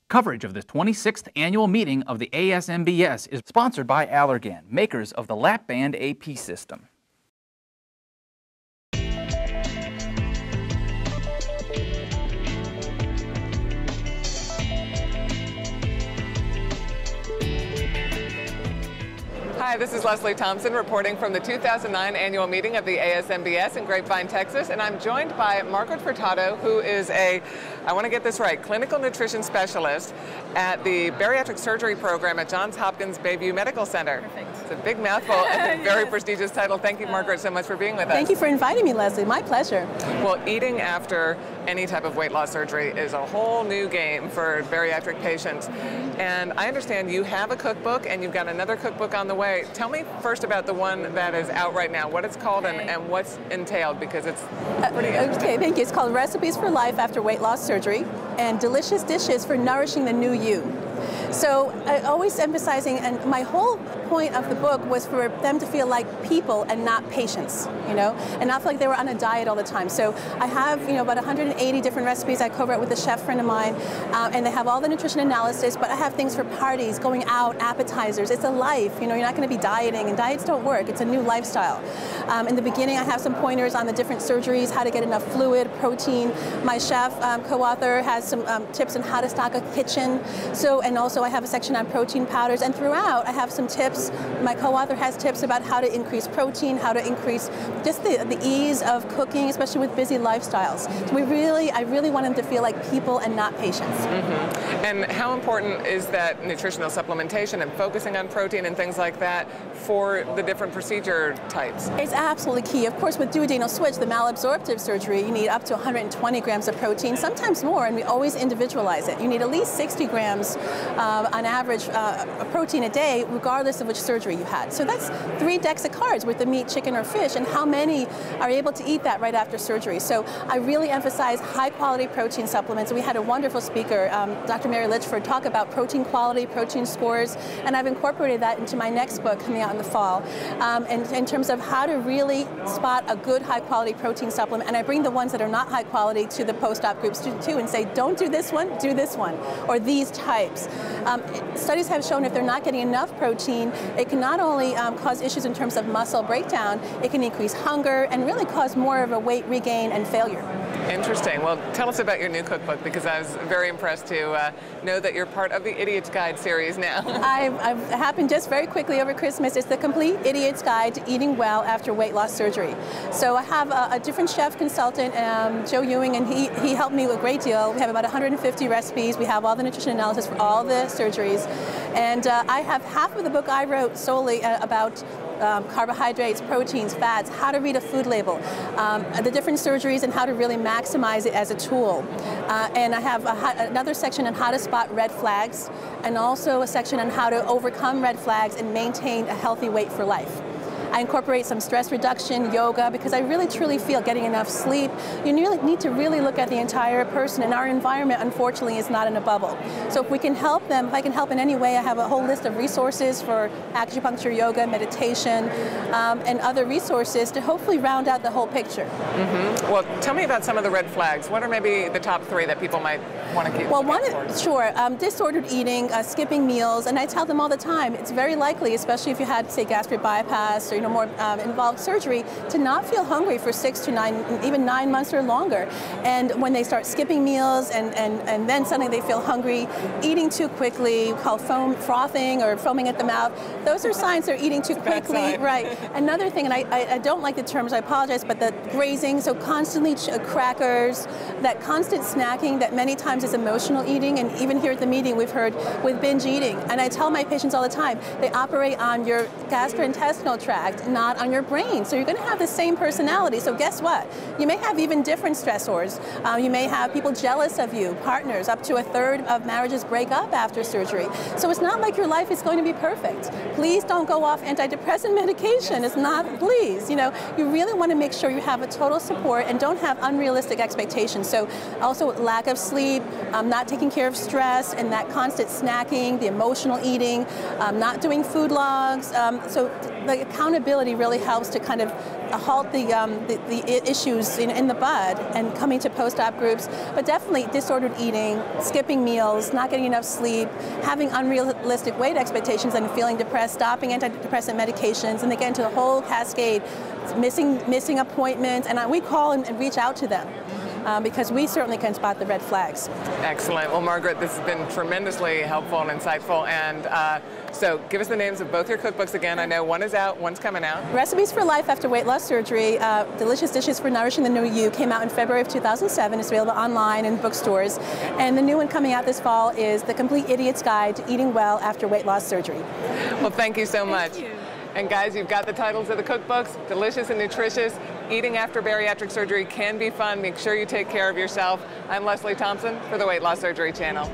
Coverage of the 26th annual meeting of the ASMBS is sponsored by Allergan, makers of the Lap-Band AP system. Hi, this is Leslie Thompson reporting from the 2009 annual meeting of the ASMBS in Grapevine, Texas, and I'm joined by Margaret Furtado, who is I want to get this right, clinical nutrition specialist at the bariatric surgery program at Johns Hopkins Bayview Medical Center. Perfect. It's a big mouthful and a very prestigious title. Thank you, Margaret, so much for being with us. Thank you for inviting me, Leslie. My pleasure. Well, eating after any type of weight loss surgery is a whole new game for bariatric patients. And I understand you have a cookbook and you've got another cookbook on the way. Tell me first about the one that is out right now, what it's called and what's entailed, because it's pretty interesting. Okay, thank you. It's called Recipes for Life After Weight Loss Surgery and Delicious Dishes for Nourishing the New You. So always emphasizing, and my whole point of the book was for them to feel like people and not patients, you know, and not feel like they were on a diet all the time. So I have, about 180 different recipes I co-wrote with a chef friend of mine, and they have all the nutrition analysis, but I have things for parties, going out, appetizers. It's a life, you're not going to be dieting, and diets don't work. It's a new lifestyle. In the beginning, I have some pointers on the different surgeries, how to get enough fluid, protein. My chef co-author has some tips on how to stock a kitchen. And also I have a section on protein powders, and throughout I have some tips. My co-author has tips about how to increase protein, how to increase just the ease of cooking, especially with busy lifestyles. So I really want them to feel like people and not patients. Mm-hmm. And how important is that nutritional supplementation and focusing on protein and things like that for the different procedure types? It's absolutely key. Of course, with duodenal switch, the malabsorptive surgery, you need up to 120 grams of protein, sometimes more, and we always individualize it. You need at least 60 grams on average protein a day, regardless of which surgery you had. So that's 3 decks of cards with the meat, chicken, or fish, and how many are able to eat that right after surgery. So I really emphasize high-quality protein supplements. We had a wonderful speaker, Dr. Mary Litchford, talk about protein quality, protein scores, and I've incorporated that into my next book coming out in the fall, and in terms of how to really spot a good high-quality protein supplement. And I bring the ones that are not high-quality to the post-op groups too, and say, don't do this one, do this one, or these types. Studies have shown if they're not getting enough protein, it can not only cause issues in terms of muscle breakdown, it can increase hunger and really cause more of a weight regain and failure. Interesting. Well, tell us about your new cookbook, because I was very impressed to know that you're part of the Idiot's Guide series now. I've happened just very quickly over Christmas. It's the Complete Idiot's Guide to Eating Well After Weight Loss Surgery. So I have a different chef consultant, Joe Ewing, and he helped me with a great deal. We have about 150 recipes. We have all the nutrition analysis for all the surgeries. And I have half of the book I wrote solely about carbohydrates, proteins, fats, how to read a food label, the different surgeries and how to really maximize it as a tool. And I have another section on how to spot red flags, and also a section on how to overcome red flags and maintain a healthy weight for life. I incorporate some stress reduction, yoga, because I really truly feel getting enough sleep, you need to really look at the entire person, and our environment, unfortunately, is not in a bubble. So if we can help them, if I can help in any way, I have a whole list of resources for acupuncture, yoga, meditation, and other resources to hopefully round out the whole picture. Mm-hmm. Well, tell me about some of the red flags. What are maybe the top 3 that people might want to keep? Well, sure, disordered eating, skipping meals, and I tell them all the time, it's very likely, especially if you had, say, gastric bypass or more involved surgery, to not feel hungry for 6 to 9, even 9 months or longer. And when they start skipping meals and then suddenly they feel hungry, eating too quickly, called frothing or foaming at the mouth, those are signs they're eating too quickly. Right. Another thing, and I don't like the terms, I apologize, but the grazing, so constantly crackers, that constant snacking that many times is emotional eating, and even here at the meeting we've heard with binge eating. And I tell my patients all the time, they operate on your gastrointestinal tract, not on your brain. So you're going to have the same personality. So guess what? You may have even different stressors. You may have people jealous of you, partners. Up to 1/3 of marriages break up after surgery. So it's not like your life is going to be perfect. Please don't go off antidepressant medication. It's not, please. You really want to make sure you have a total support and don't have unrealistic expectations. So also lack of sleep, not taking care of stress, and that constant snacking, the emotional eating, not doing food logs. So the accountability really helps to kind of halt the issues in the bud and coming to post-op groups. But definitely disordered eating, skipping meals, not getting enough sleep, having unrealistic weight expectations and feeling depressed, stopping antidepressant medications, and they get into the whole cascade, missing appointments, and we call and reach out to them. Because we certainly can spot the red flags. Excellent. Well, Margaret, this has been tremendously helpful and insightful. And so give us the names of both your cookbooks again. I know one is out, one's coming out. Recipes for Life After Weight Loss Surgery, Delicious Dishes for Nourishing the New You, came out in February of 2007. It's available online and bookstores. And the new one coming out this fall is The Complete Idiot's Guide to Eating Well After Weight Loss Surgery. Well, thank you so much. Thank you. And guys, you've got the titles of the cookbooks, delicious and nutritious. Eating after bariatric surgery can be fun. Make sure you take care of yourself. I'm Leslie Thompson for the Weight Loss Surgery Channel.